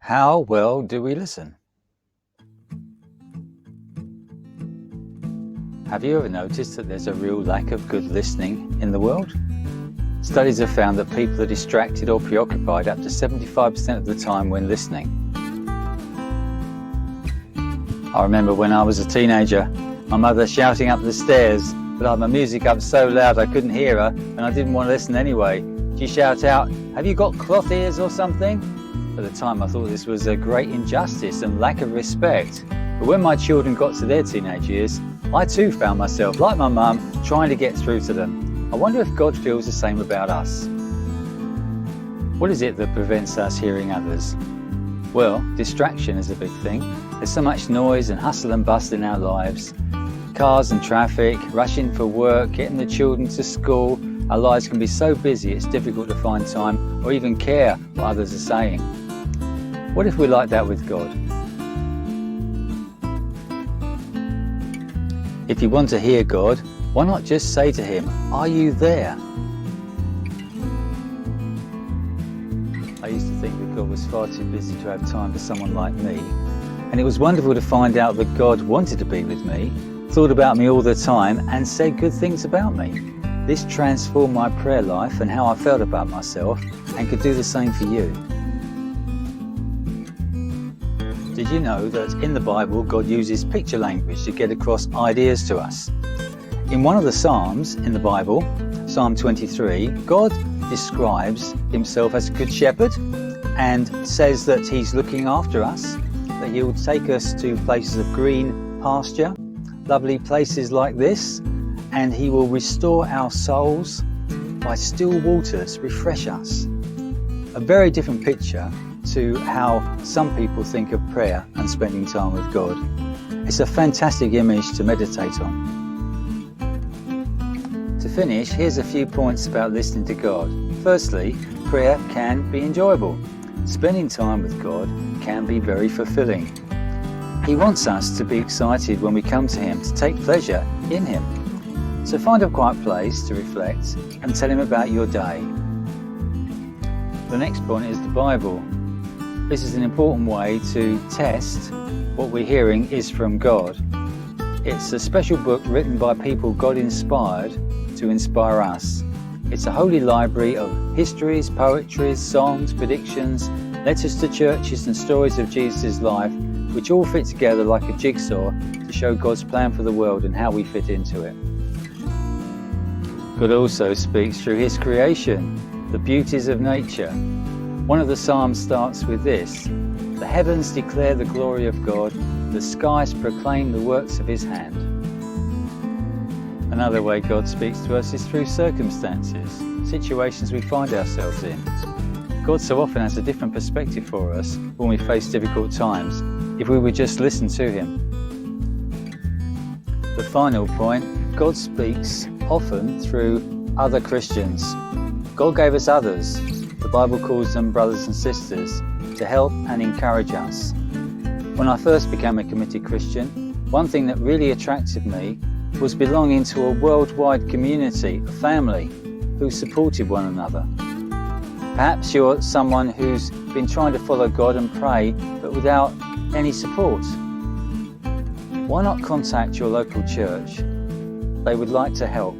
How well do we listen? Have you ever noticed that there's a real lack of good listening in the world? Studies have found that people are distracted or preoccupied up to 75% of the time when listening. I remember when I was a teenager, my mother shouting up the stairs, but I had my music up so loud I couldn't hear her and I didn't want to listen anyway. She'd shout out, "Have you got cloth ears or something?" At the time I thought this was a great injustice and lack of respect. But when my children got to their teenage years, I too found myself, like my mum, trying to get through to them. I wonder if God feels the same about us. What is it that prevents us hearing others? Well, distraction is a big thing. There's so much noise and hustle and bustle in our lives. Cars and traffic, rushing for work, getting the children to school. Our lives can be so busy it's difficult to find time or even care what others are saying. What if we're like that with God? If you want to hear God, why not just say to him, "Are you there?" I used to think that God was far too busy to have time for someone like me, and it was wonderful to find out that God wanted to be with me, thought about me all the time, and said good things about me. This transformed my prayer life and how I felt about myself, and could do the same for you. Did you know that in the Bible, God uses picture language to get across ideas to us? In one of the Psalms in the Bible, Psalm 23, God describes himself as a good shepherd and says that he's looking after us, that he will take us to places of green pasture, lovely places like this, and he will restore our souls by still waters, refresh us. A very different picture to how some people think of prayer and spending time with God. It's a fantastic image to meditate on. To finish, here's a few points about listening to God. Firstly, prayer can be enjoyable. Spending time with God can be very fulfilling. He wants us to be excited when we come to him, to take pleasure in him. So find a quiet place to reflect and tell him about your day. The next point is the Bible. This is an important way to test what we're hearing is from God. It's a special book written by people God inspired to inspire us. It's a holy library of histories, poetries, songs, predictions, letters to churches and stories of Jesus' life, which all fit together like a jigsaw to show God's plan for the world and how we fit into it. God also speaks through his creation, the beauties of nature. One of the Psalms starts with this: "The heavens declare the glory of God, the skies proclaim the works of his hand." Another way God speaks to us is through circumstances, situations we find ourselves in. God so often has a different perspective for us when we face difficult times, if we would just listen to him. The final point, God speaks often through other Christians. God gave us others. The Bible calls them brothers and sisters, to help and encourage us. When I first became a committed Christian, one thing that really attracted me was belonging to a worldwide community, a family, who supported one another. Perhaps you're someone who's been trying to follow God and pray, but without any support. Why not contact your local church? They would like to help.